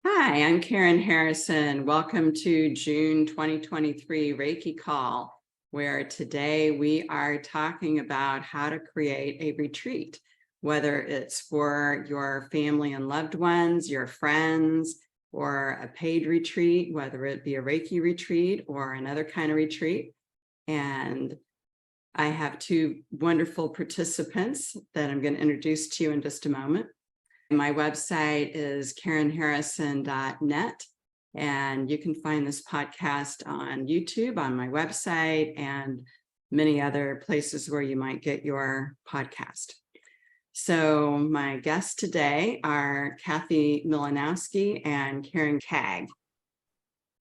Hi, I'm Karen Harrison. Welcome to June 2023 Reiki Call, where today we are talking about how to create a retreat, whether it's for your family and loved ones, your friends, or a paid retreat, whether it be a Reiki retreat or another kind of retreat. And I have two wonderful participants that I'm going to introduce to you in just a moment. My website is karenharrison.net, and you can find this podcast on YouTube, on my website, and many other places where you might get your podcast. So my guests today are Kathy Milanowski and Karen Caig.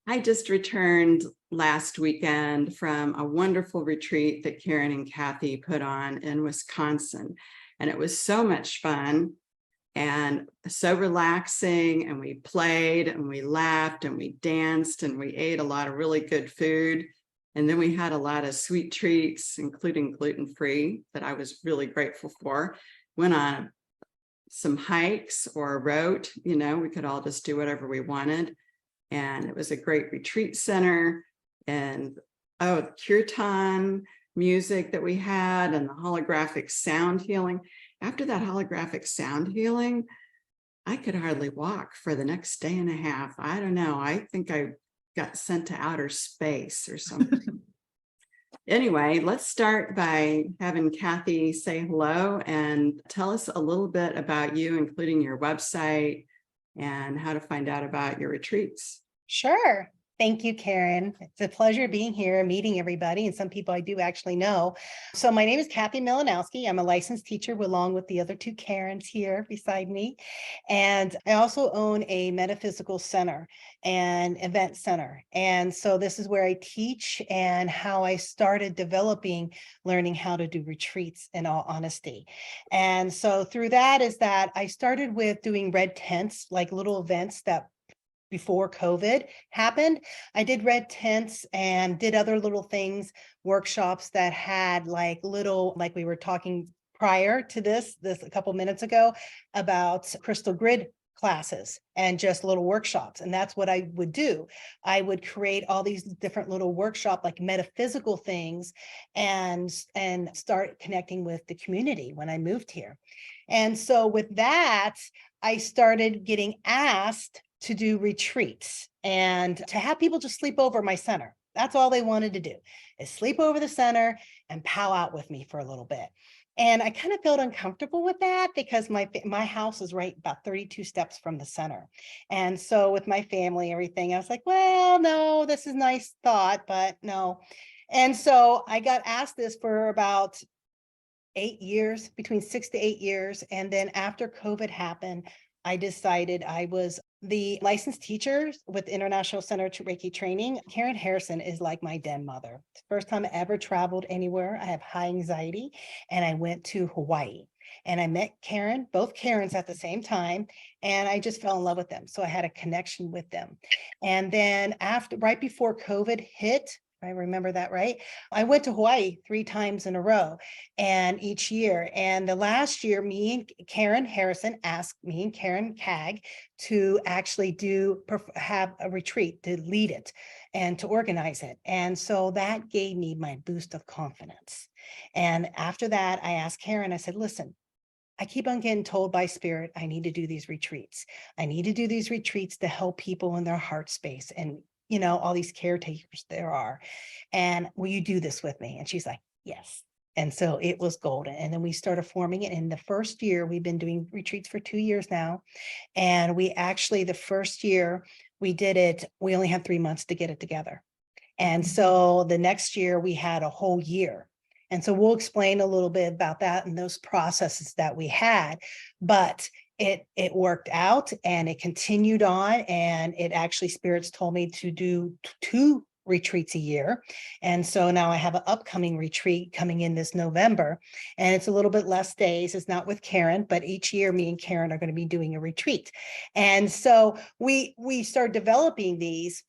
I just returned last weekend from a wonderful retreat that Karen and Kathy put on in Wisconsin, and it was so much fun and so relaxing, and we played and we laughed and we danced and we ate a lot of really good food. And then we had a lot of sweet treats, including gluten-free, that I was really grateful for. Went on some hikes or wrote, we could all just do whatever we wanted. And it was a great retreat center, and kirtan music that we had, and the holographic sound healing. After that holographic sound healing, I could hardly walk for the next day and a half. I don't know. I think I got sent to outer space or something. Anyway, let's start by having Kathy say hello and tell us a little bit about you, including your website and how to find out about your retreats. Sure. Thank you, Karen. It's a pleasure being here, meeting everybody, and some people I do actually know. So my name is Kathy Milanowski. I'm a licensed teacher along with the other two Karens here beside me. And I also own a metaphysical center and event center. And so this is where I teach and how I started developing, learning how to do retreats, in all honesty. And so through that is that I started with doing red tents, like little events that before COVID happened. I did red tents and did other little things, workshops that had like we were talking prior to this a couple minutes ago about crystal grid classes and just little workshops. And that's what I would do. I would create all these different little workshop, like metaphysical things, and start connecting with the community when I moved here. And so with that, I started getting asked to do retreats and to have people just sleep over my center. That's all they wanted to do, is sleep over the center and pow out with me for a little bit. And I kind of felt uncomfortable with that because my house is right about 32 steps from the center. And so with my family, everything, I was like, well, no, this is a nice thought, but no. And so I got asked this for about 8 years, between 6 to 8 years. And then after COVID happened, I decided I was the licensed teacher with International Center to Reiki Training. Karen Harrison is like my den mother. First time I ever traveled anywhere. I have high anxiety, and I went to Hawaii. And I met Karen, both Karens at the same time, and I just fell in love with them. So I had a connection with them. And then right before COVID hit, I remember that, right? I went to Hawaii 3 times in a row, and each year. And the last year, me and Karen Harrison asked me and Karen Caig to actually have a retreat, to lead it and to organize it. And so that gave me my boost of confidence. And after that, I asked Karen, I said, listen, I keep on getting told by spirit, I need to do these retreats. I need to do these retreats to help people in their heart space and all these caretakers there are. And will you do this with me? And she's like, yes. And so it was golden. And then we started forming it. In the first year, we've been doing retreats for 2 years now. And we actually, the first year we did it, we only had 3 months to get it together. And so the next year we had a whole year. And so we'll explain a little bit about that and those processes that we had. But it worked out, and it continued on, and it actually, spirits told me to do 2 retreats a year. And so now I have an upcoming retreat coming in this November, and it's a little bit less days. It's not with Karen, but each year me and Karen are going to be doing a retreat. And so we start developing these,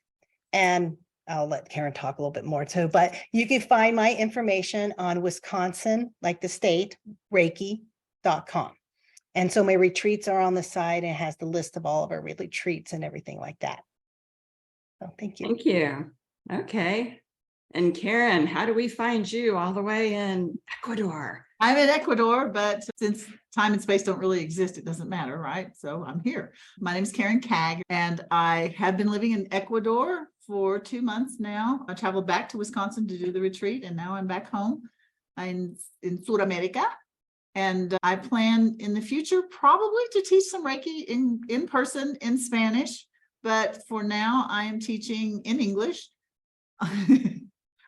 and I'll let Karen talk a little bit more too, but you can find my information on Wisconsin, like the state, Reiki.com. And so my retreats are on the side and it has the list of all of our retreats and everything like that. So thank you. Thank you. Okay. And Karen, how do we find you all the way in Ecuador? I'm in Ecuador, but since time and space don't really exist, it doesn't matter, right? So I'm here. My name is Karen Caig, and I have been living in Ecuador for 2 months now. I traveled back to Wisconsin to do the retreat, and now I'm back home in Sudamerica. And I plan in the future probably to teach some Reiki in person in Spanish. But for now, I am teaching in English.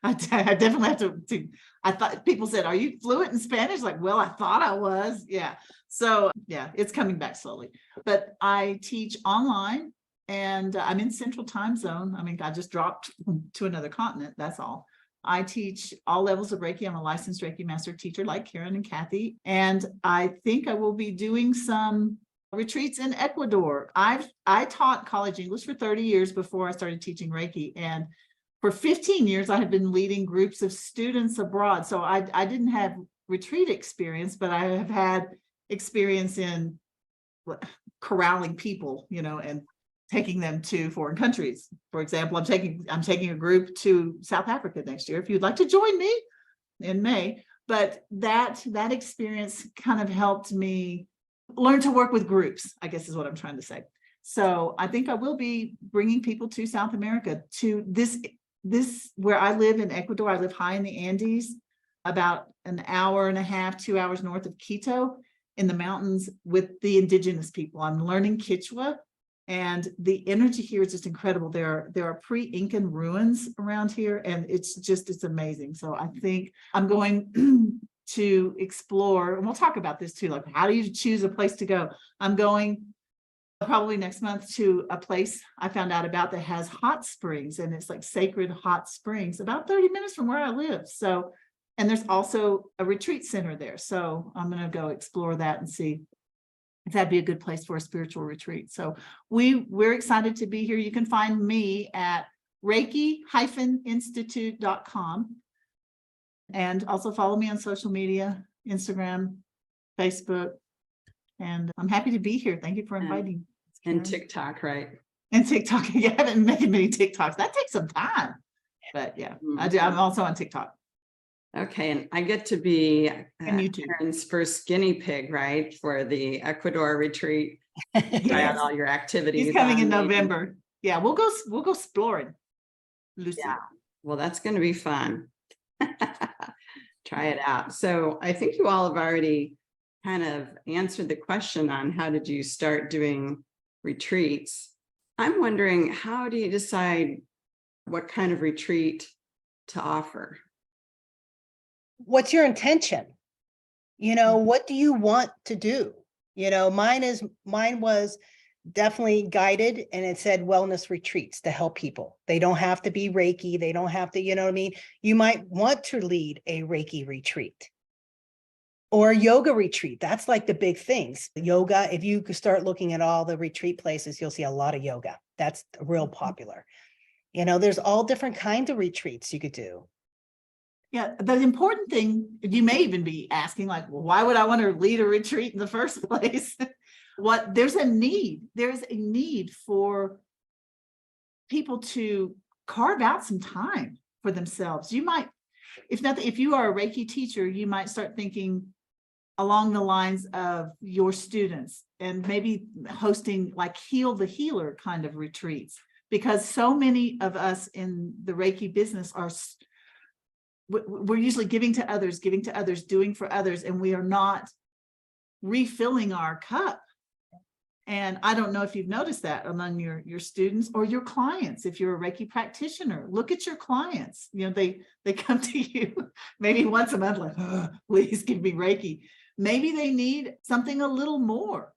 I definitely have to, I thought people said, are you fluent in Spanish? Like, well, I thought I was. Yeah. So yeah, it's coming back slowly, but I teach online and I'm in Central Time Zone. I mean, I just dropped to another continent. That's all. I teach all levels of Reiki. I'm a licensed Reiki master teacher like Karen and Kathy. And I think I will be doing some retreats in Ecuador. I taught college English for 30 years before I started teaching Reiki. And for 15 years, I have been leading groups of students abroad. So I didn't have retreat experience, but I have had experience in corralling people, and taking them to foreign countries. For example, I'm taking a group to South Africa next year. If you'd like to join me in May, but that experience kind of helped me learn to work with groups, I guess is what I'm trying to say. So I think I will be bringing people to South America, to this where I live in Ecuador. I live high in the Andes, about an hour and a half, 2 hours north of Quito, in the mountains with the indigenous people. I'm learning Quechua, and the energy here is just incredible. There are pre-Incan ruins around here, and it's amazing. So I think I'm going to explore, and we'll talk about this too, like how do you choose a place to go? I'm going probably next month to a place I found out about that has hot springs, and it's like sacred hot springs about 30 minutes from where I live. So, and there's also a retreat center there. So I'm going to go explore that and see if that'd be a good place for a spiritual retreat. So we're excited to be here. You can find me at reiki-institute.com, and also follow me on social media, Instagram, Facebook, and I'm happy to be here. Thank you for inviting me. And TikTok, right? And TikTok. Yeah, I haven't made many TikToks. That takes some time. But yeah, I do. I'm also on TikTok. Okay, and I get to be And YouTube. Karen's first guinea pig, right, for the Ecuador retreat. Try out Yes. all your activities. He's coming in on me. November. Yeah, we'll go exploring, Lucy. Yeah, well, that's going to be fun. Try it out. So I think you all have already kind of answered the question on how did you start doing retreats. I'm wondering, how do you decide what kind of retreat to offer? What's your intention? What do you want to do? Mine was definitely guided, and it said wellness retreats to help people. They don't have to be Reiki. They don't have to, you know what I mean? You might want to lead a Reiki retreat or a yoga retreat. That's like the big things. Yoga, if you could start looking at all the retreat places, you'll see a lot of yoga. That's real popular. There's all different kinds of retreats you could do. Yeah, the important thing, you may even be asking, like, well, why would I want to lead a retreat in the first place? There's a need for people to carve out some time for themselves. You might, if you are a Reiki teacher, you might start thinking along the lines of your students and maybe hosting like Heal the Healer kind of retreats, because so many of us in the Reiki business we're usually giving to others, doing for others, and we are not refilling our cup. And I don't know if you've noticed that among your students or your clients. If you're a Reiki practitioner, look at your clients. They come to you maybe once a month, like, oh, please give me Reiki. Maybe they need something a little more.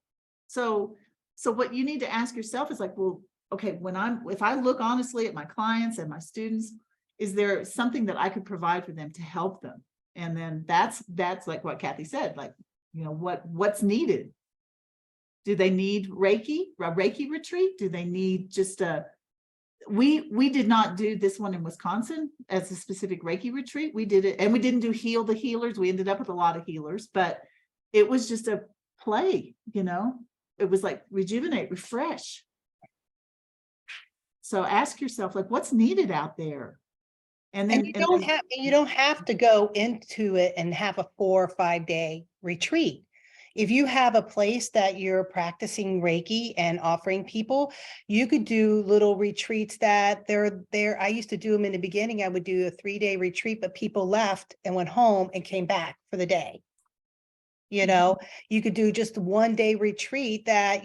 So what you need to ask yourself is like, well, okay, if I look honestly at my clients and my students, is there something that I could provide for them to help them? And then that's like what Kathy said, like, what's needed? Do they need a Reiki retreat? Do they need just we did not do this one in Wisconsin as a specific Reiki retreat. We did it, and we didn't do Heal the Healers. We ended up with a lot of healers, but it was just a play, it was like rejuvenate, refresh. So ask yourself, like, what's needed out there? And then you don't have to go into it and have a 4 or 5 day retreat. If you have a place that you're practicing Reiki and offering people, you could do little retreats that they're there. I used to do them in the beginning. I would do a 3-day retreat, but people left and went home and came back for the day. You could do just 1-day retreat that,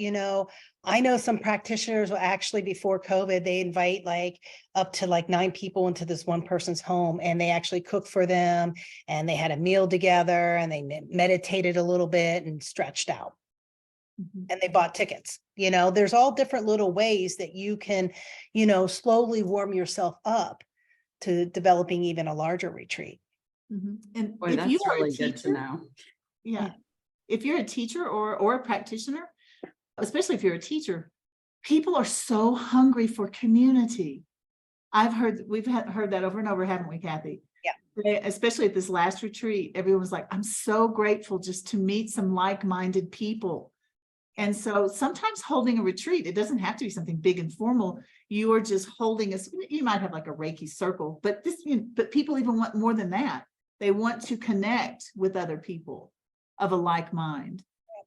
I know some practitioners will actually, before COVID, they invite like up to like 9 people into this one person's home, and they actually cook for them, and they had a meal together, and they meditated a little bit and stretched out, and they bought tickets. There's all different little ways that you can, slowly warm yourself up to developing even a larger retreat. And Boy, if that's you are a really good to teacher, know. yeah, if you're a teacher or a practitioner, especially if you're a teacher, people are so hungry for community. We've heard that over and over, haven't we, Kathy? Yeah. Especially at this last retreat, everyone was like, I'm so grateful just to meet some like-minded people. And so sometimes holding a retreat, it doesn't have to be something big and formal. You are just holding you might have like a Reiki circle, but but people even want more than that. They want to connect with other people of a like mind.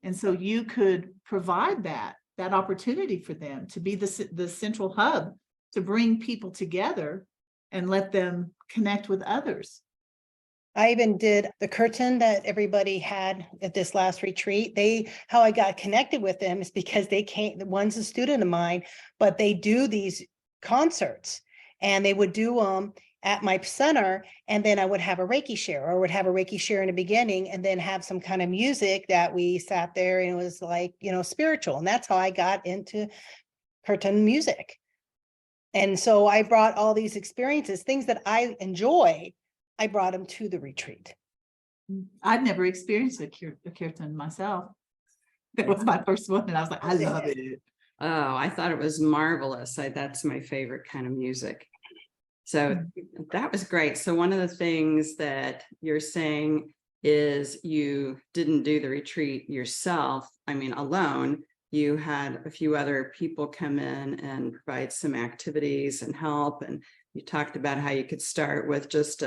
And so you could provide that opportunity for them to be the central hub to bring people together and let them connect with others. I even did the curtain that everybody had at this last retreat. How I got connected with them is because they came, one's a student of mine, but they do these concerts, and they would do them at my center. And then I would have a Reiki share, or would have a Reiki share in the beginning, and then have some kind of music that we sat there, and it was like, spiritual. And that's how I got into curtain music. And so I brought all these experiences, things that I enjoy, I brought them to the retreat. I'd never experienced a kirtan myself. That was my first one, and I was like, I love it. Oh, I thought it was marvelous. That's my favorite kind of music. So that was great. So one of the things that you're saying is you didn't do the retreat yourself. Alone. You had a few other people come in and provide some activities and help. And you talked about how you could start with just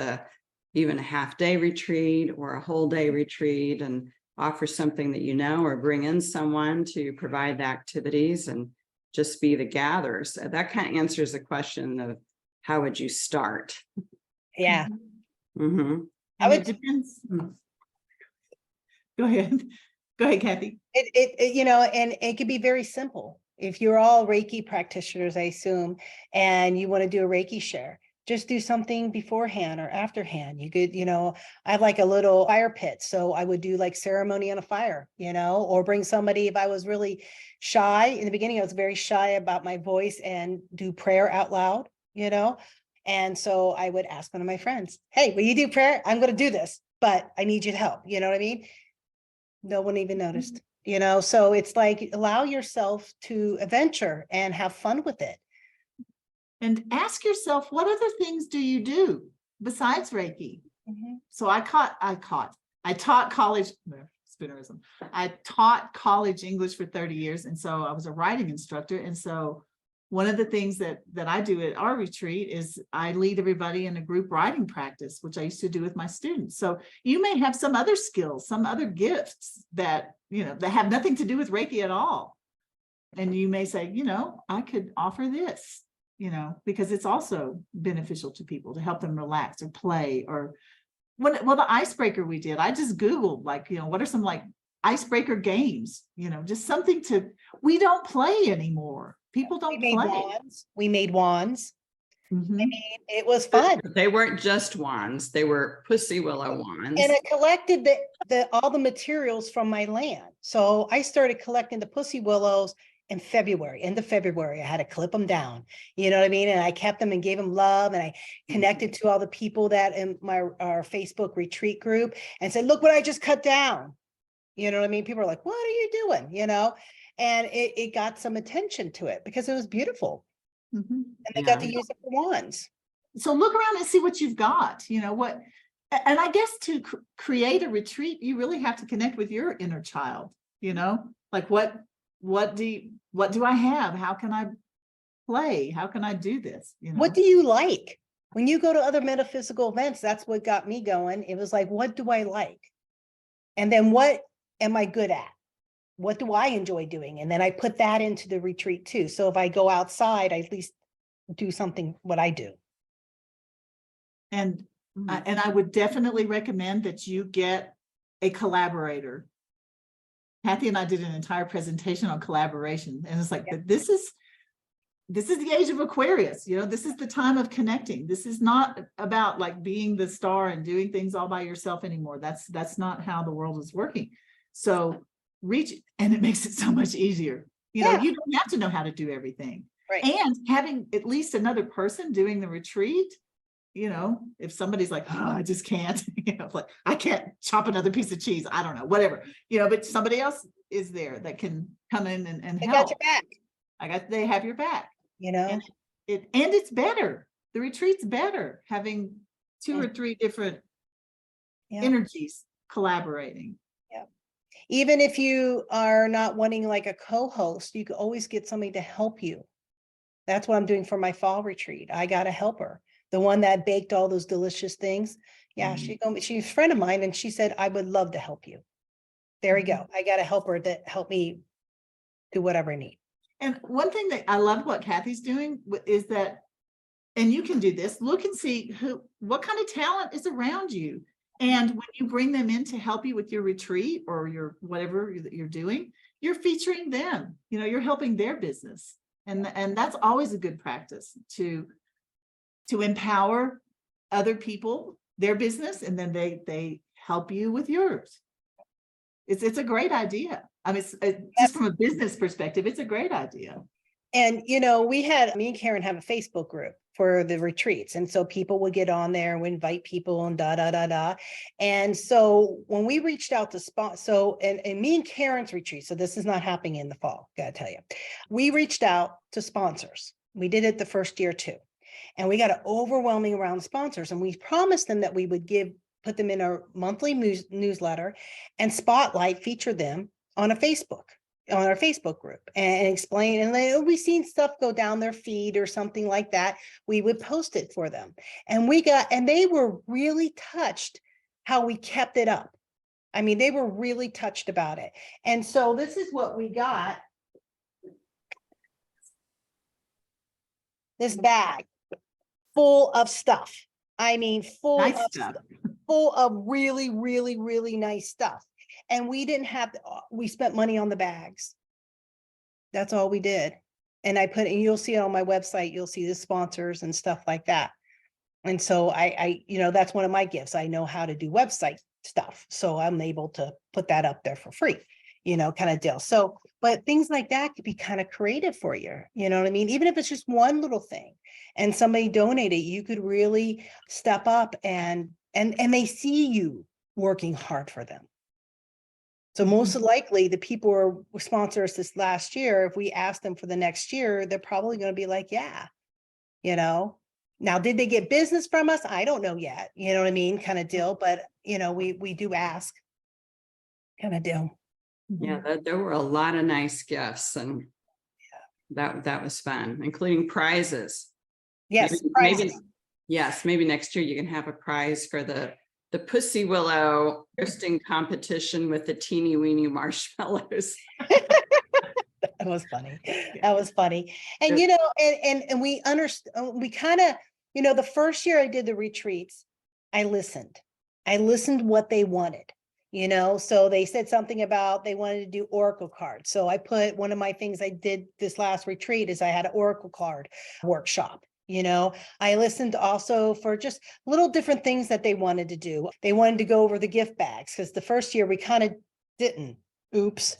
even a half-day retreat or a whole day retreat, and offer something that or bring in someone to provide the activities and just be the gatherers. So that kind of answers the question of how would you start? Yeah. Mm-hmm. And it depends. Go ahead, Kathy. And it could be very simple. If you're all Reiki practitioners, I assume, and you want to do a Reiki share, just do something beforehand or afterhand. You could, I have like a little fire pit. So I would do like ceremony on a fire, or bring somebody. If I was really shy in the beginning, I was very shy about my voice, and do prayer out loud, And so I would ask one of my friends, hey, will you do prayer? I'm going to do this, but I need you to help. You know what I mean? No one even noticed, so it's like, allow yourself to adventure and have fun with it. And ask yourself, what other things do you do besides Reiki? So I taught college spinnerism. I taught college English for 30 years. And so I was a writing instructor. And so one of the things that I do at our retreat is I lead everybody in a group writing practice, which I used to do with my students. So you may have some other skills, some other gifts that, that have nothing to do with Reiki at all. And you may say, I could offer this, because it's also beneficial to people to help them relax or play. Or the icebreaker we did, I just Googled what are some icebreaker games, just something we don't play anymore. People don't play. We made wands. It was fun. They weren't just wands. They were pussy willow wands. And I collected all the materials from my land. So I started collecting the pussy willows in February, end of February. I had to clip them down, you know what I mean? And I kept them and gave them love. And I connected to all the people that in our Facebook retreat group and said, look what I just cut down. You know what I mean? People are like, what are you doing? And it got some attention to it because it was beautiful. And they got to use it for wands. So look around and see what you've got, and I guess to create a retreat, you really have to connect with your inner child. you know, like what do I have? How can I play? How can I do this? You know, What do you like? When you go to other metaphysical events, that's what got me going. It was like, what do I like? And then what am I good at? What do I enjoy doing? And then I put that into the retreat too. So if I go outside, I at least do something what I do. and I would definitely recommend that you get a collaborator. Kathy and I did an entire presentation on collaboration, and it's like, this is the age of Aquarius, you know, this is the time of connecting. This is not about like being the star and doing things all by yourself anymore. That's not how the world is working. So reach, and it makes it so much easier. You know, you don't have to know how to do everything. Right. And having at least another person doing the retreat, you know, if somebody's like, oh, I just can't, you know, like I can't chop another piece of cheese, I don't know, whatever, you know, but somebody else is there that can come in and They help. got your back. They have your back. You know, And it's better. The retreat's better having two or three different energies collaborating. Yeah. Even if you are not wanting like a co-host, you can always get somebody to help you. That's what I'm doing for my fall retreat. I got a helper, the one that baked all those delicious things. Yeah, she's a friend of mine, and she said, I would love to help you. There we go. I got a helper that helped me do whatever I need. And one thing that I love what Kathy's doing is that, and you can do this, look and see what kind of talent is around you. And when you bring them in to help you with your retreat or your whatever that you're doing, you're featuring them, you know, you're helping their business. And that's always a good practice to empower other people, their business, and then they help you with yours. It's a great idea. I mean, just from a business perspective, it's a great idea. And, you know, me and Karen have a Facebook group for the retreats. And so people would get on there and we invite people and And so when we reached out to and me and Karen's retreat, so this is not happening in the fall, gotta tell you, we reached out to sponsors. We did it the first year too. And we got an overwhelming round of sponsors, and we promised them that we would put them in our monthly newsletter and feature them on our Facebook group and explain, and we seen stuff go down their feed or something like that. We would post it for them. And they were really touched how we kept it up. I mean, they were really touched about it. And so this is what we got. This bag full of stuff. I mean, full of really, really, really nice stuff. And we spent money on the bags. That's all we did. And and you'll see it on my website, you'll see the sponsors and stuff like that. And so I that's one of my gifts. I know how to do website stuff. So I'm able to put that up there for free, kind of deal. So, but things like that could be kind of creative for you. You know what I mean? Even if it's just one little thing and somebody donated, you could really step up and they see you working hard for them. So most likely the people who sponsor us this last year, if we ask them for the next year, they're probably going to be like, yeah, now, did they get business from us? I don't know yet, you know what I mean? Kind of deal, but we do ask kind of deal. Yeah, there were a lot of nice gifts, and that was fun, including prizes. Yes. Maybe next year you can have a prize for the Pussy Willow roasting competition with the teeny weeny marshmallows. That was funny. That was funny. And, and we understand, we kind of, the first year I did the retreats, I listened what they wanted, so they said something about they wanted to do oracle cards. So I put one of my things I did this last retreat is I had an oracle card workshop. I listened also for just little different things that they wanted to do. They wanted to go over the gift bags because the first year we kind of didn't. Oops,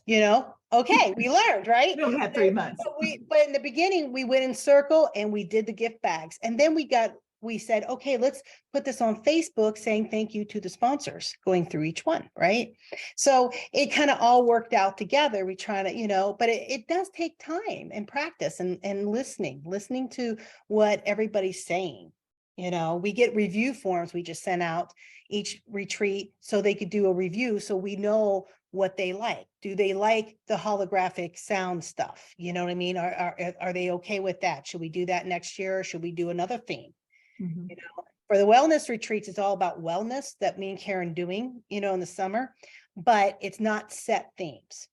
okay, we learned, right? We only had 3 months. But in the beginning, we went in circle and we did the gift bags. And then we said, okay, let's put this on Facebook saying thank you to the sponsors going through each one, right? So it kind of all worked out together. We try to, but it does take time and practice and listening to what everybody's saying. We get review forms we just sent out each retreat so they could do a review so we know what they like. Do they like the holographic sound stuff? You know what I mean? Are they okay with that? Should we do that next year, or should we do another theme? Mhm. You know, for the wellness retreats, it's all about wellness that me and Karen doing, you know, in the summer, but it's not set themes.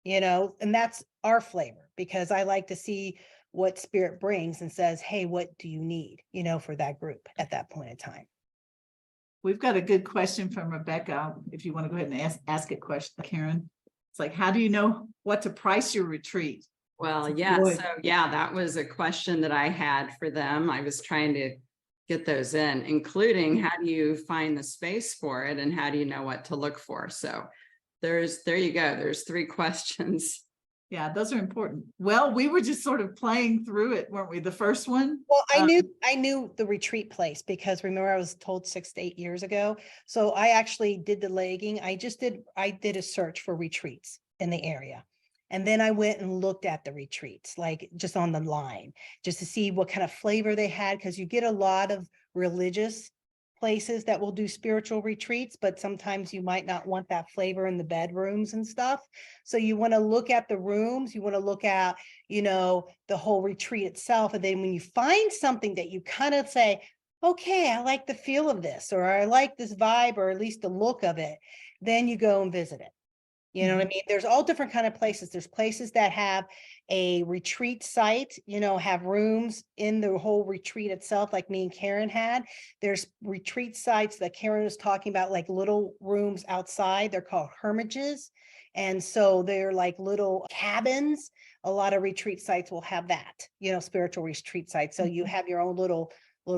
You know, and that's our flavor, because I like to see what spirit brings and says, hey, what do you need, you know, for that group at that point in time. We've got a good question from Rebecca. If you want to go ahead and ask it question, Karen. It's like, how do you know what to price your retreat? Well, It's yeah, good. so yeah, that was a question that I had for them. I was trying to get those in, including how do you find the space for it and how do you know what to look for? So there you go. There's 3 questions. Yeah, those are important. Well, we were just sort of playing through it, weren't we? The first one. Well, I knew the retreat place, because remember I was told 6 to 8 years ago. So I actually did the legging. I did a search for retreats in the area. And then I went and looked at the retreats, like just on the line, just to see what kind of flavor they had, because you get a lot of religious places that will do spiritual retreats, but sometimes you might not want that flavor in the bedrooms and stuff. So you want to look at the rooms, you want to look at, you know, the whole retreat itself. And then when you find something that you kind of say, okay, I like the feel of this, or I like this vibe, or at least the look of it, then you go and visit it. You know what I mean? There's all different kind of places. There's places that have a retreat site, you know, have rooms in the whole retreat itself, like me and Karen had. There's retreat sites that Karen was talking about, like little rooms outside. They're called hermitages. And so they're like little cabins. A lot of retreat sites will have that, you know, spiritual retreat sites. So you have your own little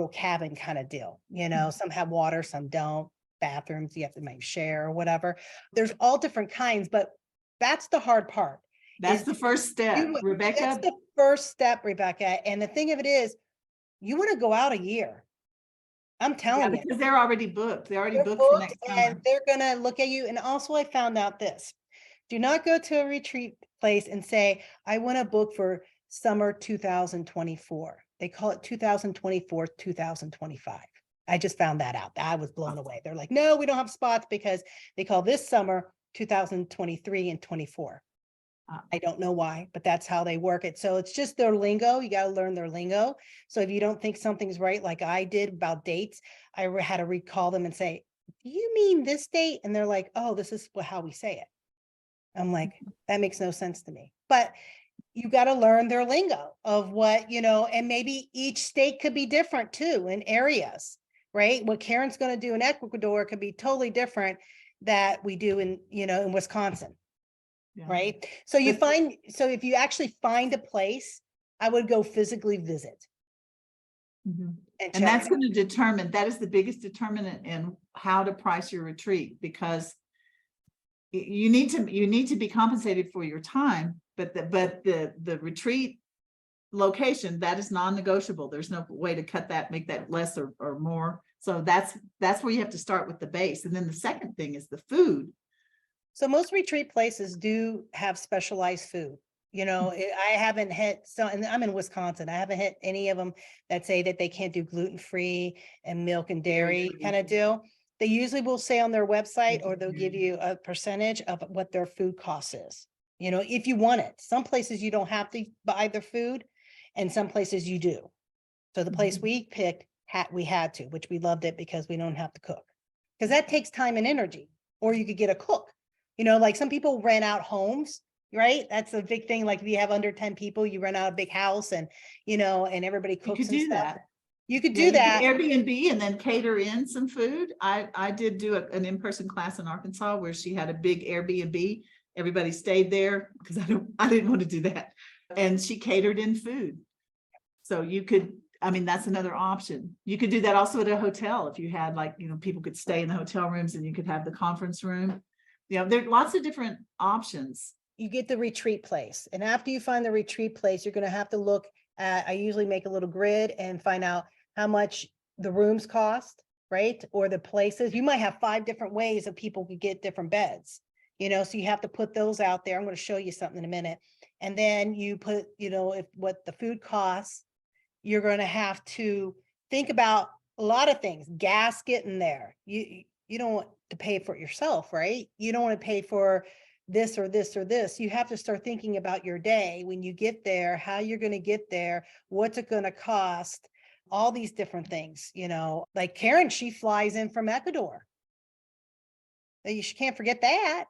cabin kind of deal. You know, some have water, some don't. Bathrooms you have to maybe share or whatever. There's all different kinds, but that's the hard part. That's is the first step, That's Rebecca. the first step, Rebecca. And the thing of it is, you want to go out a year. I'm Yeah, telling you. because they're already booked. They're already They're booked for booked, next and summer. they're gonna look at you. And also I found out this. Do not go to a retreat place and say, I want to book for summer 2024. They call it 2024, 2025. I just found that out. I was blown away. They're like, no, we don't have spots, because they call this summer 2023 and 24. I don't know why, but that's how they work it. So it's just their lingo. You got to learn their lingo. So if you don't think something's right, like I did about dates, I had to recall them and say, do you mean this date? And they're like, oh, this is how we say it. I'm like, that makes no sense to me. But you got to learn their lingo of what, you know, and maybe each state could be different too in areas, right? What Karen's going to do in Ecuador could be totally different that we do in, you know, in Wisconsin, Yeah. right? So if you actually find a place, I would go physically visit. Mhm. And And that's going to determine, that is the biggest determinant in how to price your retreat, because you need to be compensated for your time, but the retreat location, that is non-negotiable. There's no way to cut that, make that less or more. So that's where you have to start with the base. And then the second thing is the food. So most retreat places do have specialized food. You know, I haven't hit, so, and I'm in Wisconsin, I haven't hit any of them that say that they can't do gluten-free and milk and dairy kind of deal. They usually will say on their website, or they'll give you a percentage of what their food cost is. You know, if you want it. Some places you don't have to buy their food, and some places you do. So the place we picked, we had to, which we loved it because we don't have to cook. Because that takes time and energy. Or you could get a cook. You know, like some people rent out homes, right? That's a big thing. Like if you have under 10 people, you rent out a big house, and, you know, and everybody You cooks could and do stuff. that. You could Yeah, do that. Airbnb and then cater in some food. I did do an in-person class in Arkansas where she had a big Airbnb. Everybody stayed there because I didn't want to do that. And she catered in food. So you could, I mean, that's another option. You could do that also at a hotel if you had, like, you know, people could stay in the hotel rooms and you could have the conference room. You know, there are lots of different options. You get the retreat place. And after you find the retreat place, you're going to have to look at, I usually make a little grid and find out how much the rooms cost, right? Or the places. You might have 5 different ways that people could get different beds, you know, so you have to put those out there. I'm going to show you something in a minute. And then you put, you know, if what the food costs, you're going to have to think about a lot of things. Gas getting there. you don't want to pay for it yourself, right? You don't want to pay for this or this or this. You have to start thinking about your day when you get there, how you're going to get there, what's it going to cost, all these different things, like Karen, she flies in from Ecuador. You can't forget that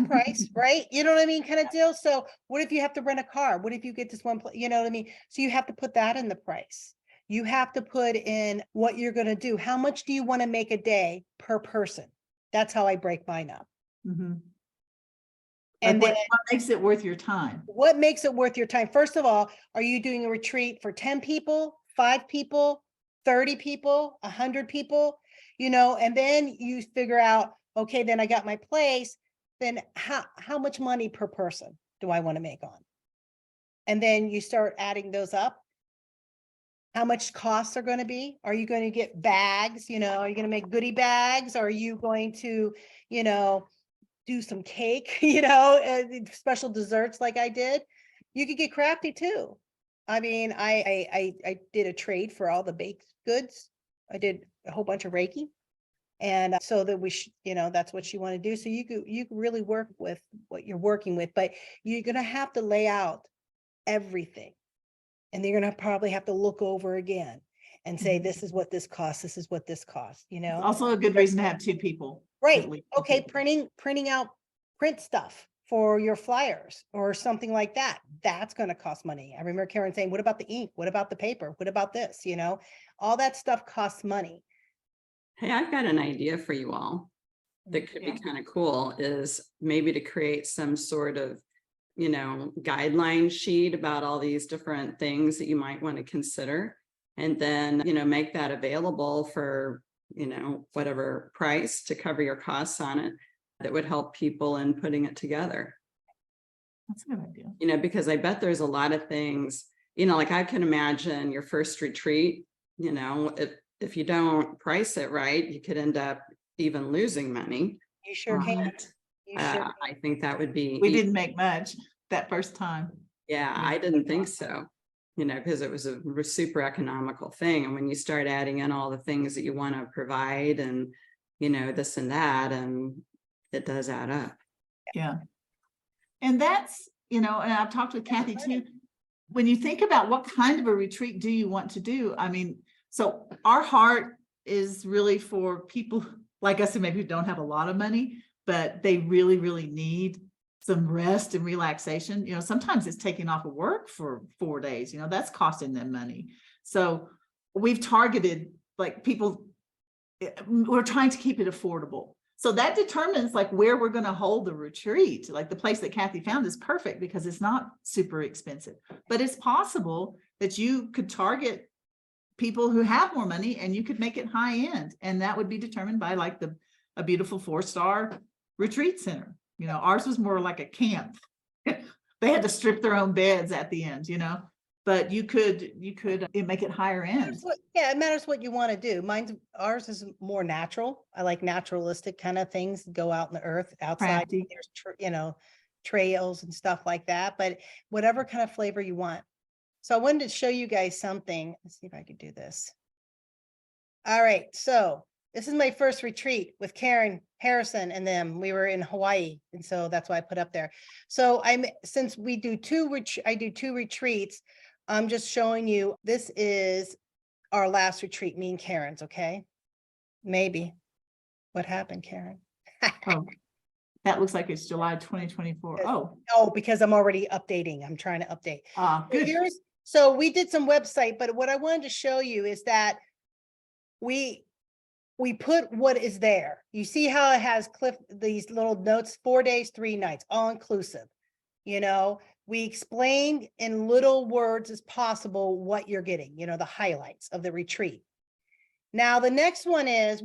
price, right? You know what I mean? Kind of deal. So what if you have to rent a car? What if you get this one place? You know what I mean? So you have to put that in the price. You have to put in what you're going to do. How much do you want to make a day per person? That's how I break mine up. Mhm. And Like then what makes it worth your time? what makes it worth your time? First of all, are you doing a retreat for 10 people, 5 people, 30 people, 100 people? And then you figure out, okay, then I got my place. Then how much money per person do I want to make on? And then you start adding those up. How much costs are going to be? Are you going to get bags? Are you going to make goodie bags? Are you going to, do some cake, special desserts like I did? You could get crafty too. I mean, I did a trade for all the baked goods. I did a whole bunch of Reiki. And so that that's what you want to do. So you can really work with what you're working with, but you're going to have to lay out everything. And you're going to probably have to look over again and say, this is what this costs. This is what this costs, It's also a good reason to have 2 people. Right. at least. Okay. Printing out print stuff for your flyers or something like that. That's going to cost money. I remember Karen saying, what about the ink? What about the paper? What about this? All that stuff costs money. Hey, I've got an idea for you all that could be kind of cool, is maybe to create some sort of, guideline sheet about all these different things that you might want to consider. And then, make that available for, whatever price to cover your costs on it. That would help people in putting it together. That's a good idea. Because I bet there's a lot of things, like I can imagine your first retreat, if you don't price it right, you could end up even losing money. You sure can. Right. You sure can. I think that would be. We didn't make much that first time. Yeah, I didn't think so, because it was a super economical thing. And when you start adding in all the things that you want to provide and, this and that, and it does add up. Yeah. And that's, and I've talked with Kathy too. When you think about what kind of a retreat do you want to do? I mean, so our heart is really for people, like I said, maybe who don't have a lot of money, but they really, really need some rest and relaxation. Sometimes it's taking off of work for 4 days, that's costing them money. So we've targeted like people, we're trying to keep it affordable. So that determines like where we're going to hold the retreat. Like the place that Kathy found is perfect because it's not super expensive, but it's possible that you could target people who have more money and you could make it high end. And that would be determined by like a beautiful 4-star retreat center. Ours was more like a camp. They had to strip their own beds at the end, but you could make it higher end. It matters what you want to do. Ours is more natural. I like naturalistic kind of things, go out in the earth outside. Crafty. There's, trails and stuff like that, but whatever kind of flavor you want. So I wanted to show you guys something. Let's see if I could do this. All right. So this is my first retreat with Karen Harrison and them. We were in Hawaii. And so that's why I put up there. So since we do I do 2 retreats, I'm just showing you, this is our last retreat, me and Karen's, okay? Maybe. What happened, Karen? Oh, that looks like it's July 2024. Oh, because I'm already updating. I'm trying to update. Good. So we did some website, but what I wanted to show you is that we put what is there. You see how it has these little notes, 4 days, 3 nights, all inclusive. We explained in little words as possible what you're getting, the highlights of the retreat. Now, the next one is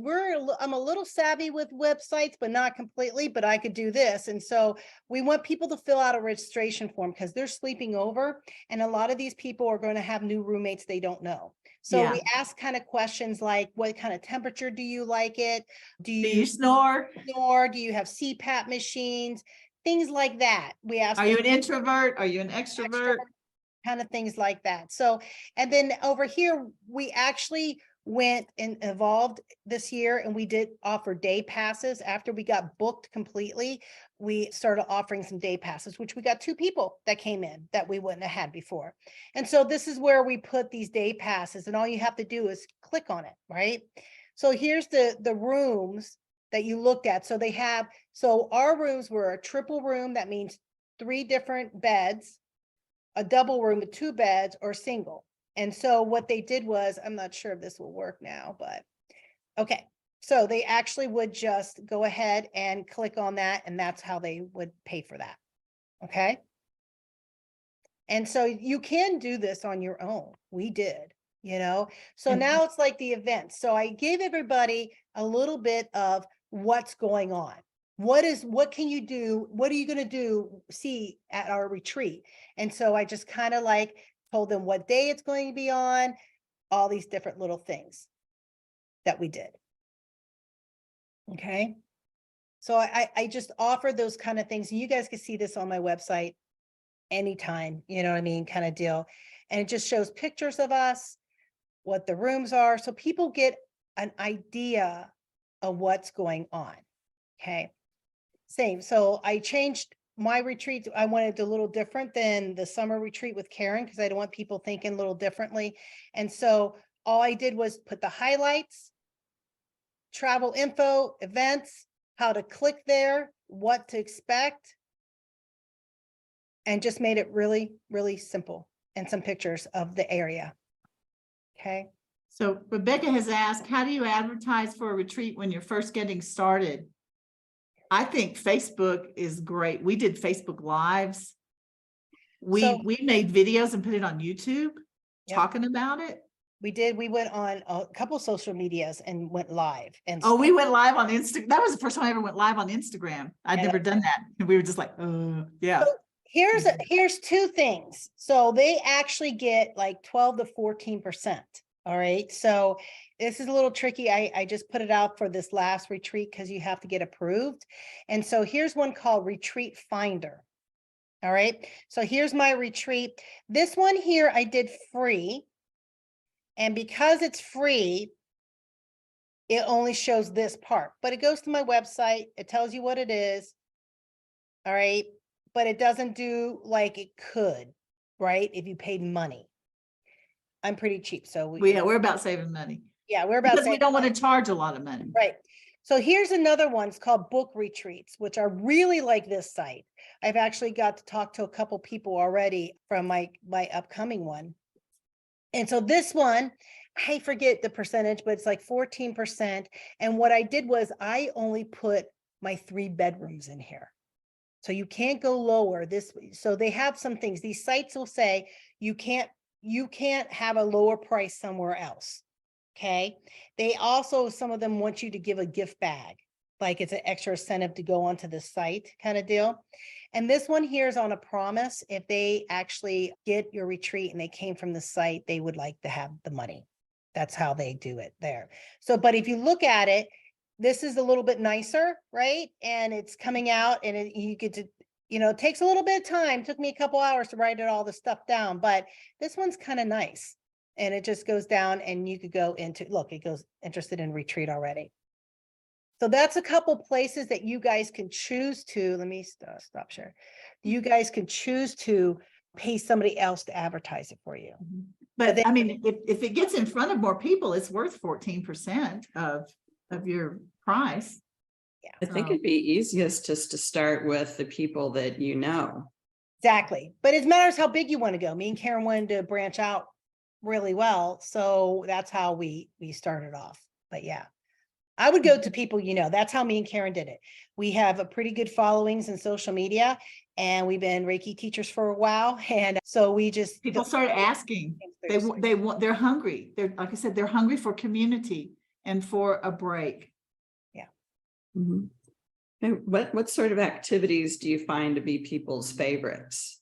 I'm a little savvy with websites, but not completely, but I could do this. And so we want people to fill out a registration form because they're sleeping over. And a lot of these people are going to have new roommates they don't know. So we ask kind of questions like, what kind of temperature do you like it? Do you snore? Do you have CPAP machines? Things like that. We ask. Are you an introvert? Are you an extrovert? Kind of things like that. So, and then over here, we actually went and evolved this year, and we did offer day passes. After we got booked completely, we started offering some day passes, which we got 2 people that came in that we wouldn't have had before. And so this is where we put these day passes, and all you have to do is click on it, right? So here's the rooms that you looked at. So so our rooms were a triple room. That means 3 different beds, a double room with 2 beds, or single. And so what they did was, I'm not sure if this will work now, but okay. So they actually would just go ahead and click on that, and that's how they would pay for that. Okay. And so you can do this on your own. We did, So And- now it's like the event. So I gave everybody a little bit of what's going on. What can you do? What are you going to see at our retreat? And so I just kind of like told them what day it's going to be on, all these different little things that we did. Okay. So I just offered those kind of things. You guys can see this on my website anytime, you know what I mean, kind of deal. And it just shows pictures of us, what the rooms are, so people get an idea of what's going on. Okay. Same. So I changed my retreat. I wanted a little different than the summer retreat with Karen, because I don't want people thinking a little differently. And so all I did was put the highlights, travel info, events, how to click there, what to expect, and just made it really, really simple, and some pictures of the area. Okay. So Rebecca has asked, how do you advertise for a retreat when you're first getting started? I think Facebook is great. We did Facebook Lives. We made videos and put it on YouTube talking about it. We did. We went on a couple social medias and went live. And oh, we went live on Instagram. That was the first time I ever went live on Instagram. I'd never done that. And we were just like, yeah. So here's 2 things. So they actually get like 12 to 14%. All right. So this is a little tricky. I just put it out for this last retreat because you have to get approved. And so here's one called Retreat Finder. All right. So here's my retreat. This one here I did free. And because it's free, it only shows this part, but it goes to my website. It tells you what it is. All right. But it doesn't do like it could, right? If you paid money. I'm pretty cheap. So we're about saving money. Yeah, we're about because we don't want to charge a lot of money. Right. So here's another one. It's called Book Retreats, which I really like this site. I've actually got to talk to a couple people already from my upcoming one. And so this one, I forget the percentage, but it's like 14%. And what I did was I only put my 3 bedrooms in here. So you can't go lower this. So they have some things. These sites will say you can't have a lower price somewhere else. Okay. They also, some of them want you to give a gift bag, like it's an extra incentive to go onto the site kind of deal. And this one here is on a promise. If they actually get your retreat and they came from the site, they would like to have the money. That's how they do it there. So, but if you look at it, this is a little bit nicer, right? And it's coming out, and you get to, it takes a little bit of time. It took me a couple hours to write all the stuff down, but this one's kind of nice. And it just goes down, and you could go into, look, it goes interested in retreat already. So that's a couple places that you guys can choose to, let me stop share. You guys can choose to pay somebody else to advertise it for you. But I mean, if it gets in front of more people, it's worth 14% of your price. Yeah. I think it'd be easiest just to start with the people that you know. Exactly. But it matters how big you want to go. Me and Karen wanted to branch out really well. So that's how we started off. But yeah, I would go to people, that's how me and Karen did it. We have a pretty good followings in social media, and we've been Reiki teachers for a while. And so we just, people start asking, they're hungry. They're, like I said, they're hungry for community and for a break. Yeah. Mm-hmm. And what sort of activities do you find to be people's favorites?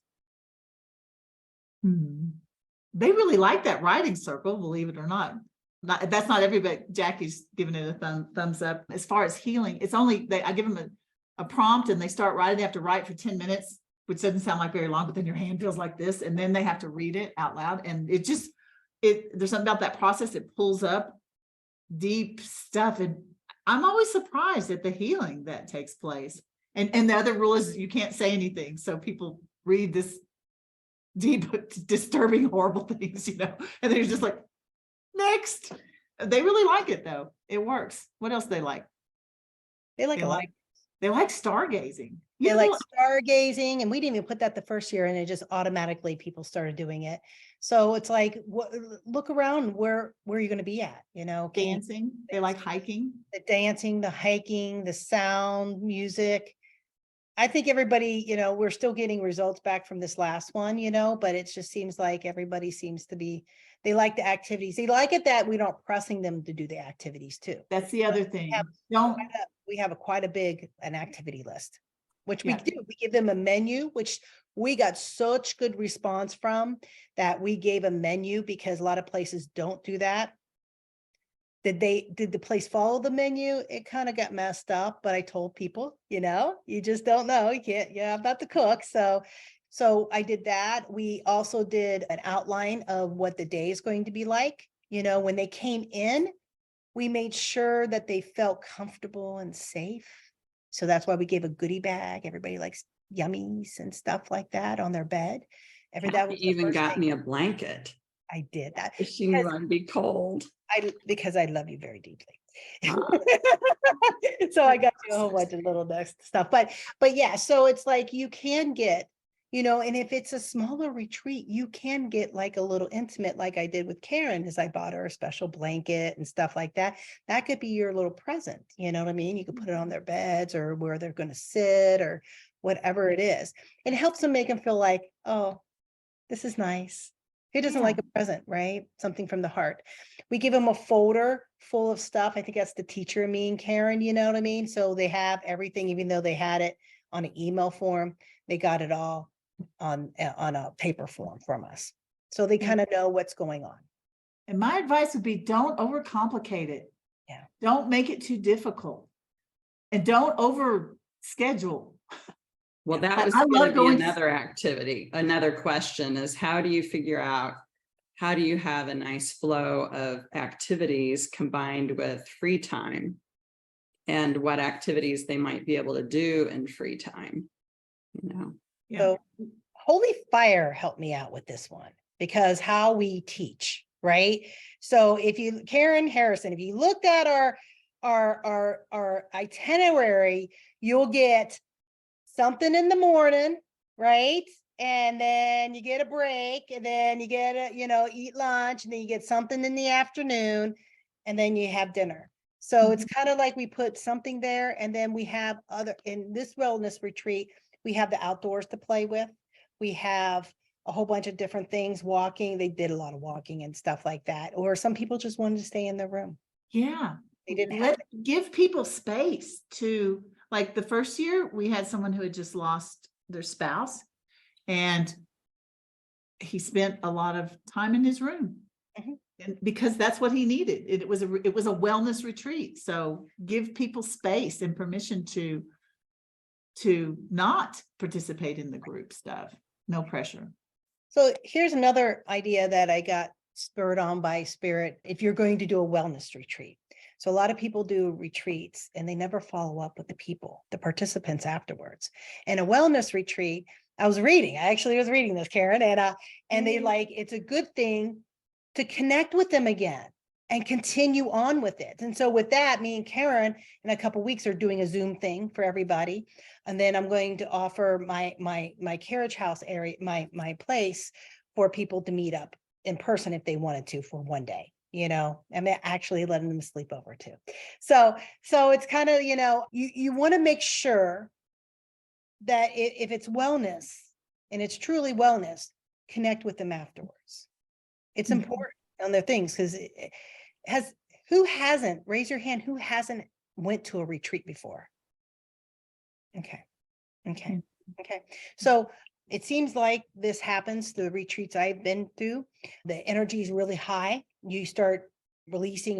They really like that writing circle, believe it or not. That's not everybody. Jackie's giving it a thumbs up. As far as healing, it's only I give them a prompt, and they start writing. They have to write for 10 minutes, which doesn't sound like very long, but then your hand feels like this, and then they have to read it out loud. And there's something about that process. It pulls up deep stuff. And I'm always surprised at the healing that takes place. And the other rule is you can't say anything. So people read this deep, disturbing, horrible things, and then you're just like, next. They really like it though. It works. What else they like? They like They a lot. like they like stargazing. They like stargazing, and we didn't even put that the first year, and it just automatically people started doing it. So it's like, look around, where are you going to be at? dancing. They like hiking. The dancing, the hiking, the sound, music. I think everybody, we're still getting results back from this last one, but it just seems like everybody seems to be, they like the activities. They like it that we don't pressing them to do the activities too. That's the other thing. We have quite a big an activity list, which we Yeah. do. We give them a menu, which we got such good response from that we gave a menu, because a lot of places don't do that. Did the place follow the menu? It kind of got messed up, but I told people, you just don't know. You can't, I'm not the cook. So I did that. We also did an outline of what the day is going to be like. When they came in, we made sure that they felt comfortable and safe. So that's why we gave a goodie bag. Everybody likes yummies and stuff like that on their bed. That was even got me a blanket. I did that. She knew I'd be cold. Because I love you very deeply. Ah. So I got you a whole bunch of little next stuff. But yeah, so it's like you can get, and if it's a smaller retreat, you can get like a little intimate, like I did with Karen, as I bought her a special blanket and stuff like that. That could be your little present. You know what I mean? You could put it on their beds or where they're going to sit or whatever it is. It helps them make them feel like, oh, this is nice. Who doesn't like a present, right? Something from the heart. We give them a folder full of stuff. I think that's the teacher in me and Karen, you know what I mean? So they have everything, even though they had it on an email form, they got it all on a paper form from us. So they kind of know what's going on. And my advice would be, don't overcomplicate it. Yeah. Don't make it too difficult. And don't over schedule. Well, that was going to be another activity. Another question is, how do you figure out, how do you have a nice flow of activities combined with free time, and what activities they might be able to do in free time? Yeah. So Holy Fire helped me out with this one, because how we teach, right? So Karen Harrison, if you looked at our itinerary, you'll get something in the morning, right? And then you get a break, and then you get eat lunch, and then you get something in the afternoon, and then you have dinner. So it's kind of like we put something there, and then we have in this wellness retreat, we have the outdoors to play with. We have a whole bunch of different things, walking. They did a lot of walking and stuff like that. Or some people just wanted to stay in their room. Yeah. They didn't give people space to, like the first year, we had someone who had just lost their spouse, and he spent a lot of time in his room. And because that's what he needed. It was a wellness retreat. So give people space and permission to not participate in the group stuff. No pressure. So here's another idea that I got spurred on by Spirit. If you're going to do a wellness retreat. So a lot of people do retreats and they never follow up with the participants afterwards. And a wellness retreat, I was reading this, Karen, and they it's a good thing to connect with them again and continue on with it. And so with that, me and Karen in a couple of weeks are doing a Zoom thing for everybody. And then I'm going to offer my carriage house area, my place, for people to meet up in person if they wanted to for one day, I'm actually letting them sleep over too. So it's kind of, you want to make sure that if it's wellness and it's truly wellness, connect with them afterwards. It's important on their things, because who hasn't, raise your hand, who hasn't went to a retreat before? Okay. So it seems like this happens to the retreats I've been through. The energy is really high. You start releasing,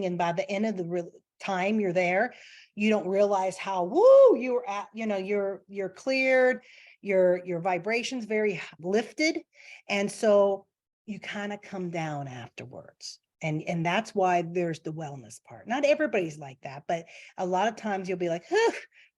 and by the end of the time you're there, you don't realize how you're at, you're cleared, your vibration's very lifted. And so you kind of come down afterwards. And that's why there's the wellness part. Not everybody's like that, but a lot of times you'll be like,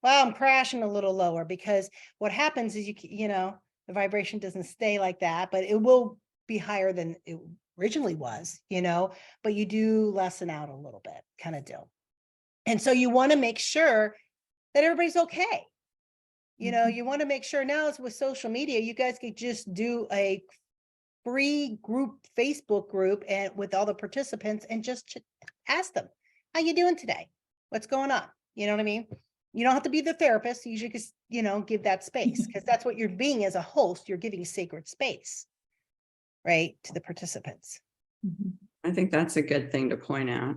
wow, I'm crashing a little lower, because what happens is the vibration doesn't stay like that, but it will be higher than it originally was, but you do lessen out a little bit kind of deal. And so you want to make sure that everybody's okay. You want to make sure now it's with social media, you guys could just do a free group, Facebook group, and with all the participants, and just ask them, how you doing today? What's going on? You know what I mean? You don't have to be the therapist. You should just, give that space, because that's what you're being as a host. You're giving sacred space, right, to the participants. I think that's a good thing to point out.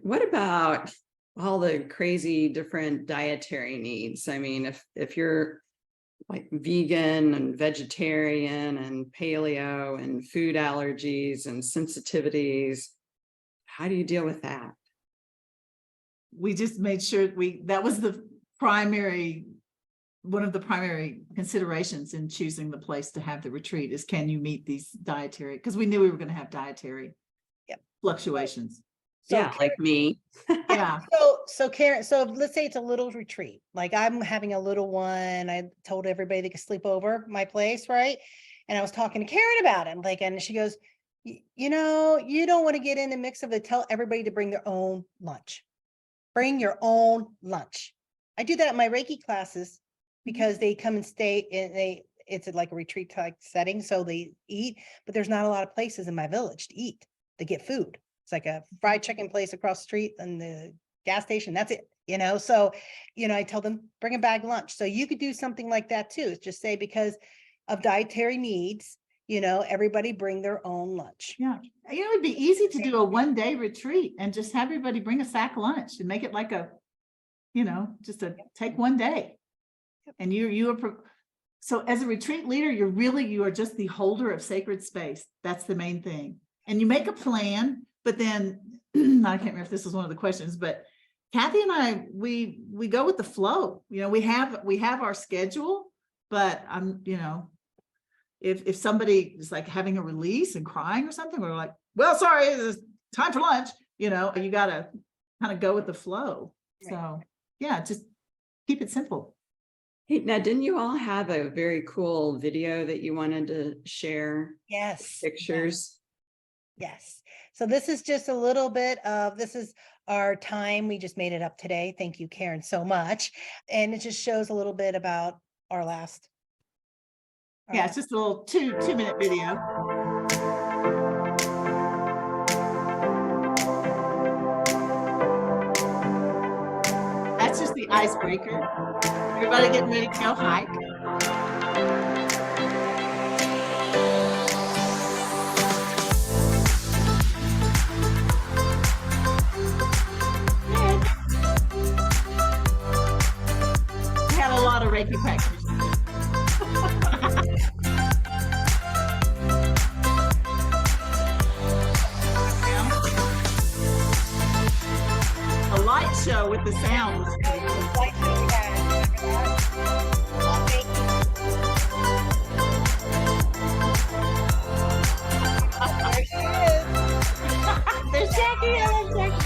What about all the crazy different dietary needs? I mean, if you're like vegan and vegetarian and paleo and food allergies and sensitivities, how do you deal with that? We just made sure that was one of the primary considerations in choosing the place to have the retreat is, can you meet these dietary, because we knew we were going to have dietary fluctuations. So yeah, like me. Yeah. So Karen, so let's say it's a little retreat. Like I'm having a little one. I told everybody they could sleep over my place, right? And I was talking to Karen about it. And she goes, you don't want to get in the mix of it. Tell everybody to bring their own lunch. Bring your own lunch. I do that at my Reiki classes because they come and stay it's like a retreat type setting. So they eat, but there's not a lot of places in my village to eat, to get food. It's like a fried chicken place across the street and the gas station. That's it, So, I tell them, bring a bag lunch. So you could do something like that too. Just say, because of dietary needs, everybody bring their own lunch. Yeah. It'd be easy to do a 1-day retreat and just have everybody bring a sack lunch and make it like take 1 day. And so as a retreat leader, you are just the holder of sacred space. That's the main thing. And you make a plan, but then I can't remember if this was one of the questions, but Kathy and I, we go with the flow. We have our schedule, but if somebody is like having a release and crying or something, we're like, well, sorry, it's time for lunch. You got to kind of go with the flow. Right. So yeah, just keep it simple. Hey, now, didn't you all have a very cool video that you wanted to share? Yes. Pictures. Yes. So this is just a little bit of, this is our time. We just made it up today. Thank you, Karen, so much. And it just shows a little bit about our last. Yeah, it's just a little two-minute video. That's just the icebreaker. Everybody getting ready to go hike. We had a lot of Reiki practice. A light show with the sound was pretty cool. There she is. There's Jackie. I love Jackie.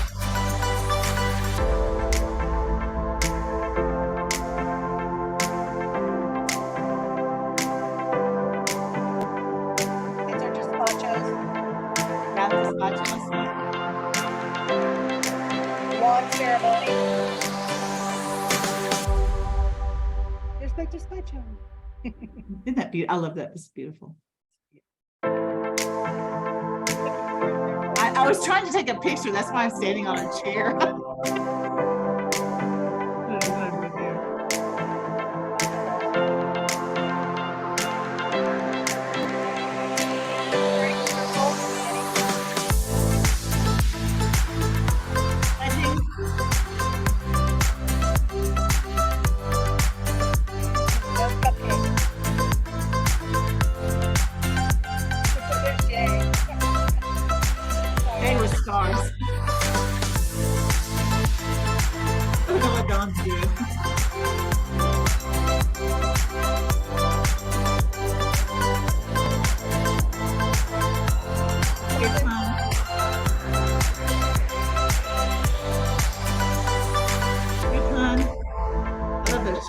These are just ponchos. Got the spachos. Wand ceremony. There's like just poncho. Isn't that beautiful? I love that. It's beautiful. I was trying to take a picture. That's why I'm standing on a chair. They were stars.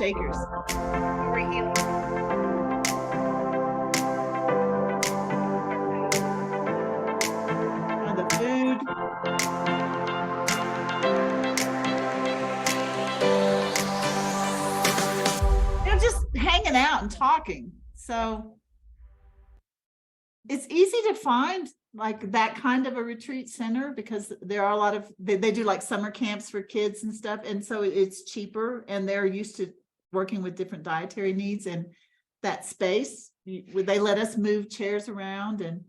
takers. We're healing. On the food. Just hanging out and talking. So it's easy to find like that kind of a retreat center because there are a lot of, they do like summer camps for kids and stuff. And so it's cheaper and they're used to working with different dietary needs and that space, they let us move chairs around and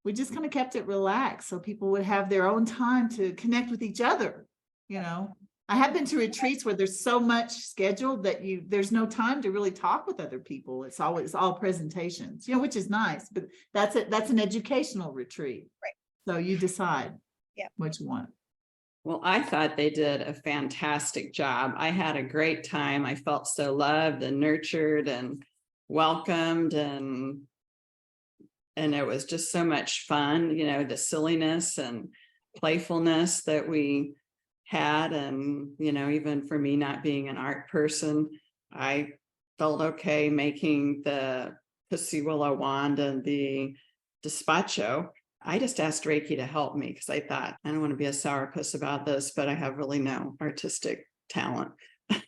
we just kind of kept it relaxed so people would have their own time to connect with each other. You know, I have been to retreats where there's so much scheduled that there's no time to really talk with other people. It's always all presentations, you know, which is nice, but that's it. That's an educational retreat. Right. So you decide what you want. Well, I thought they did a fantastic job. I had a great time. I felt so loved and nurtured and welcomed and it was just so much fun, you know, the silliness and playfulness that we had. And, you know, even for me not being an art person, I felt okay making the Pasiwala wand and the despacho. I just asked Reiki to help me because I thought, I don't want to be a sourpuss about this, but I have really no artistic talent.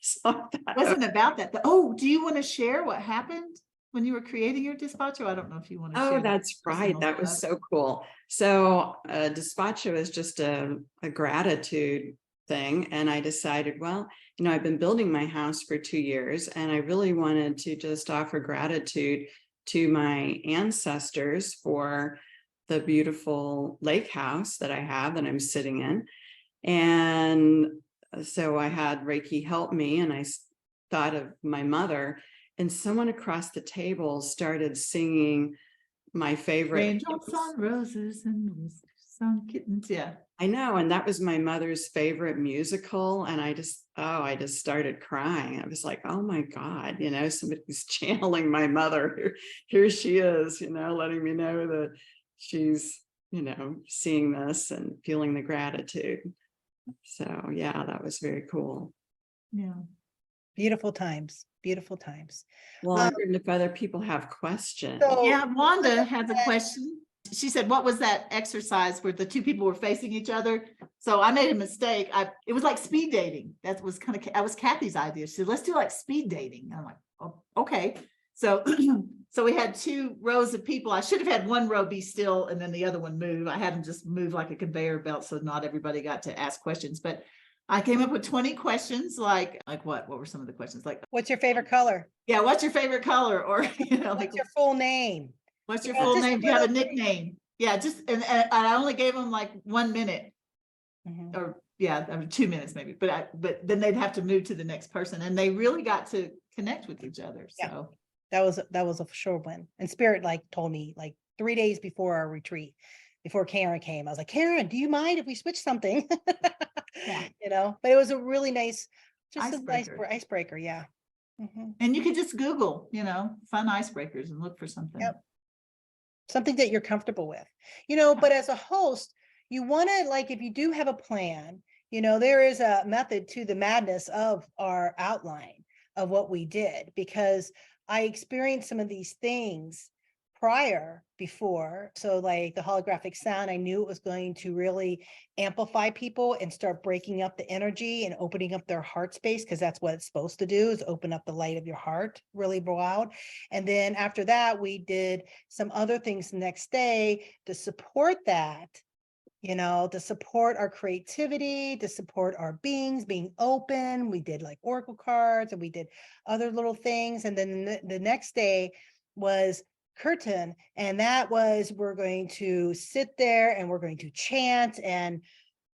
So It wasn't about that. Oh, do you want to share what happened when you were creating your despacho? I don't know if you want to share. Oh, that's right. That was so cool. So despacho is just a gratitude thing. And I decided, well, you know, I've been building my house for 2 years and I really wanted to just offer gratitude to my ancestors for the beautiful lake house that I have that I'm sitting in. And so I had Reiki help me and I thought of my mother and someone across the table started singing my favorite. Raindrops on roses and some kittens. Yeah. I know. And that was my mother's favorite musical. And I just started crying. I was like, oh my God, you know, somebody's channeling my mother. Here she is, you know, letting me know that she's, you know, seeing this and feeling the gratitude. So yeah, that was very cool. Yeah. beautiful times. Beautiful times. Well, I wonder if other people have questions. So Yeah, Wanda has a question. She said, what was that exercise where the two people were facing each other? So I made a mistake. It was like speed dating. That was Kathy's idea. She said, let's do like speed dating. I'm like, oh, okay. So, so we had 2 rows of people. I should have had one row be still and then the other one move. I had them just move like a conveyor belt. So not everybody got to ask questions, but I came up with 20 questions. Like what were some of the questions? Like, what's your favorite color? yeah, what's your favorite color? Or, you know, like, What's your full name? what's your Yeah, full just name? Do you have a little- nickname? Yeah, just, and I only gave them like 1 minute Mhm. or yeah, I mean, 2 minutes maybe, but then they'd have to move to the next person and they really got to connect with each other. Yeah. So That was a sure win. And Spirit told me 3 days before our retreat, before Karen came, I was like, Karen, do you mind if we switch something? Yeah. You know, but it was a really nice, just Icebreaker. a nice icebreaker. Yeah. Mhm. and you could just Google, you know, fun icebreakers and look for something. Yep. Something that you're comfortable with, you know, but as a host, you want to if you do have a plan, you know, there is a method to the madness of our outline of what we did, because I experienced some of these things before. So the holographic sound, I knew it was going to really amplify people and start breaking up the energy and opening up their heart space, because that's what it's supposed to do, is open up the light of your heart really loud. And then after that, we did some other things the next day to support that, you know, to support our creativity, to support our beings being open. We did oracle cards and we did other little things. And then the next day was curtain, and that was, we're going to sit there and we're going to chant, and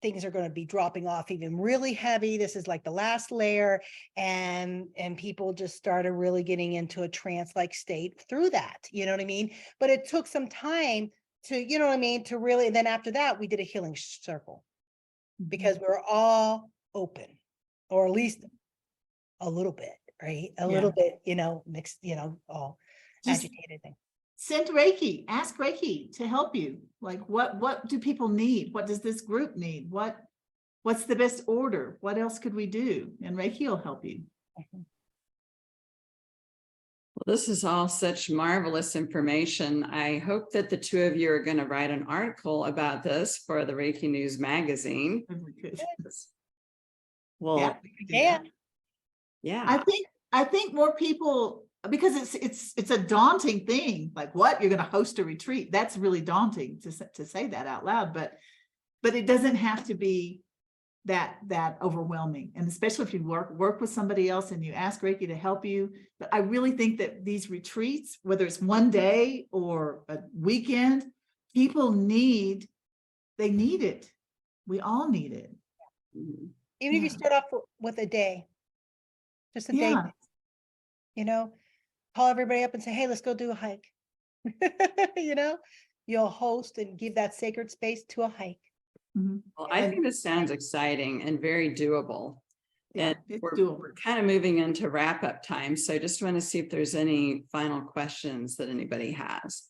things are going to be dropping off even really heavy. This is the last layer, and people just started really getting into a trance-like state through that, you know what I mean? But it took some time to, you know what I mean, to really, and then after that we did a healing circle, because we were all open, or at least a little bit, right? A little bit, you know, mixed, you know, all Just agitated thing. send Reiki, ask Reiki to help you. What do people need? What does this group need? What's the best order? What else could we do? And Reiki will help you. Mhm. Well, this is all such marvelous information. I hope that the two of you are going to write an article about this for the Reiki News magazine. If we could. Well, Yeah, we could do Yeah. that. yeah. I think more people, because it's a daunting thing. Like, what, you're going to host a retreat? That's really daunting to say that out loud, but it doesn't have to be that overwhelming. And especially if you work with somebody else and you ask Reiki to help you. But I really think that these retreats, whether it's one day or a weekend, people need it. We all need it. Mhm. Even if you Yeah. start off with a day, just a day, Yeah. you know, call everybody up and say, hey, let's go do a hike. You know, you'll host and give that sacred space to a hike. Mhm. Well, I And- think this sounds exciting and very doable. Yeah, And it's we're doable. kind of moving into wrap up time. So I just want to see if there's any final questions that anybody has.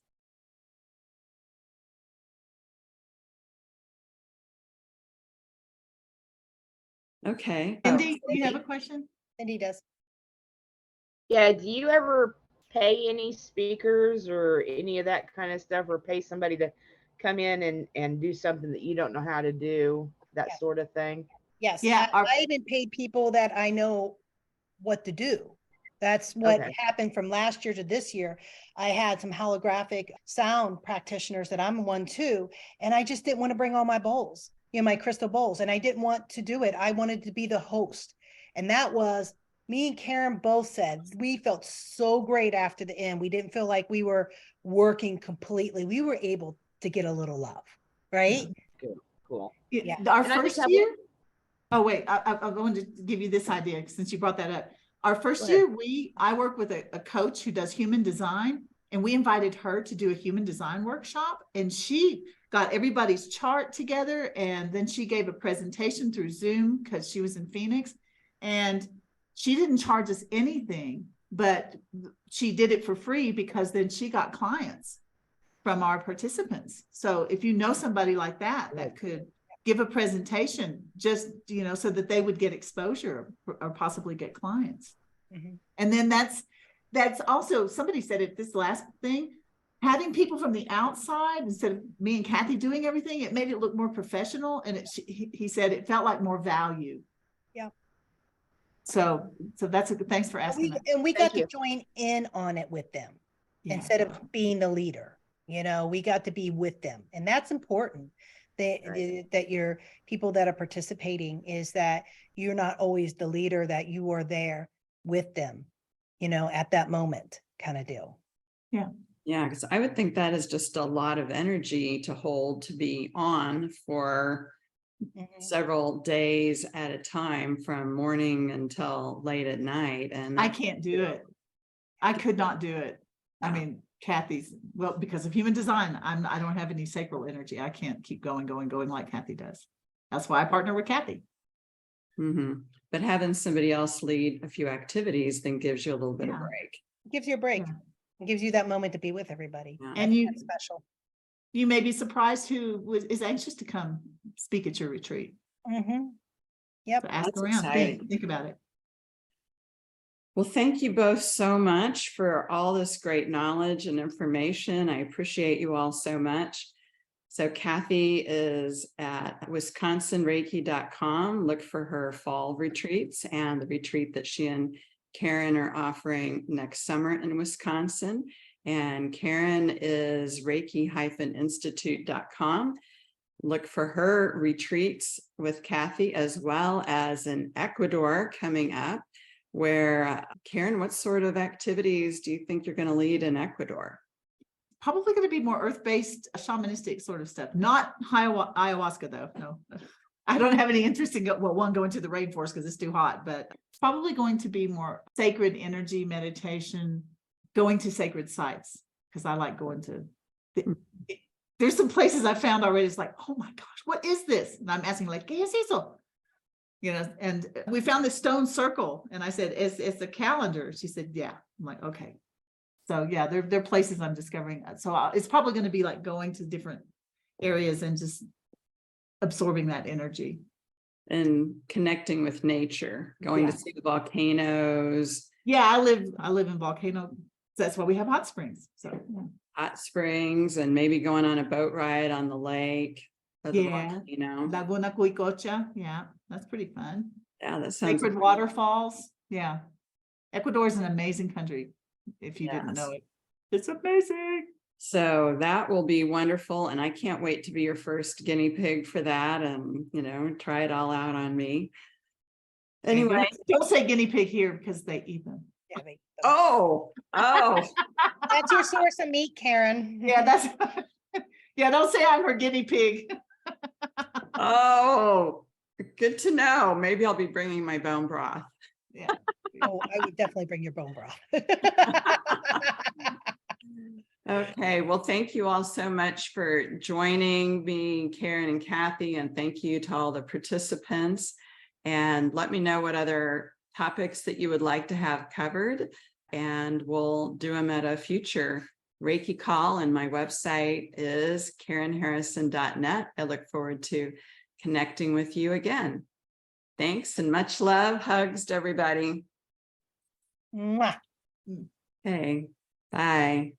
Okay. Cindy, you have a question? And he does. Yeah, do you ever pay any speakers or any of that kind of stuff, or pay somebody to come in and do something that you don't know how to do, that Yeah. sort of thing? Yes. Yeah, I even paid people that I know what to do. That's what Okay. happened from last year to this year. I had some holographic sound practitioners that I'm one too, and I just didn't want to bring all my bowls, my crystal bowls, and I didn't want to do it. I wanted to be the host. And that was me and Karen both said we felt so great after the end. We didn't feel like we were working completely. We were able to get a little love, right? Cool. Yeah. Our And I first just have year. Oh, wait, I'm going to give you this idea since you brought that up. Our first Go ahead. year, I work with a coach who does human design, and we invited her to do a human design workshop, and she got everybody's chart together, and then she gave a presentation through Zoom because she was in Phoenix, and she didn't charge us anything, but she did it for free because then she got clients from our participants. So if you know somebody like that could give a presentation, just, so that they would get exposure or possibly get clients. Mhm. And then that's also, somebody said it, this last thing, having people from the outside instead of me and Kathy doing everything, it made it look more professional. And he said it felt like more value. Yeah. So that's a good, thanks for asking that. And we Thank got you. to join in on it with them Yeah. instead of being the leader. We got to be with them, and that's important. That your people that are participating is that you're not always the leader, that you are there with them, at that moment, kind of deal. Yeah. Yeah, because I would think that is just a lot of energy to hold, to be on for several days at a time, from morning until late at night. And I can't do it. I could not do it. I mean, Kathy's, well, because of human design, I don't have any sacral energy. I can't keep going like Kathy does. That's why I partner with Kathy. Mhm. But having somebody else lead a few activities then gives you a little bit of Yeah. break. It gives you a break. Yeah. It gives you that moment to be with everybody. Yeah. And you That's special. may be surprised who is anxious to come speak at your retreat. Yep. So ask That's around, exciting. think about it. Well, thank you both so much for all this great knowledge and information. I appreciate you all so much. So Kathy is at wisconsinreiki.com. Look for her fall retreats and the retreat that she and Karen are offering next summer in Wisconsin. And Karen is reiki-institute.com. Look for her retreats with Kathy, as well as in Ecuador coming up, where Karen, what sort of activities do you think you're going to lead in Ecuador? Probably going to be more earth-based, shamanistic sort of stuff. Not ayahuasca though. No, I don't have any interest in going to the rainforest because it's too hot, but it's probably going to be more sacred energy meditation, going to sacred sites, because I like going to there's some places I found already. It's like, oh my gosh, what is this? And I'm asking like, ¿qué es eso? And we found this stone circle, and I said, it's a calendar. She said, yeah. I'm like, okay. So yeah, they're places I'm discovering. So it's probably going to be like going to different areas and just absorbing that energy. And connecting with nature, going to see the volcanoes. Yeah, I live in Volcano That's why we have hot springs. So hot springs and maybe going on a boat ride on the lake. Or the Yeah. volcano. Laguna Cuicocha. Yeah, that's pretty fun. Yeah, that sounds Sacred waterfalls. Yeah. Ecuador is an amazing country. If you didn't Yes. know it, it's amazing. So that will be wonderful. And I can't wait to be your first guinea pig for that and, try it all out on me. Anyway. Don't say guinea pig here because they eat them. Yeah, Oh, that's your source of meat, Karen. Yeah, that's yeah, don't say I'm her guinea pig. oh, good to know. Maybe I'll be bringing my bone broth. Yeah. Oh, I would definitely bring your bone broth. Okay, well, thank you all so much for joining me, Karen and Kathy, and thank you to all the participants. And let me know what other topics that you would like to have covered, and we'll do them at a future Reiki call. And my website is karenharrison.net. I look forward to connecting with you again. Thanks and much love. Hugs to everybody. Mwah. Okay, bye.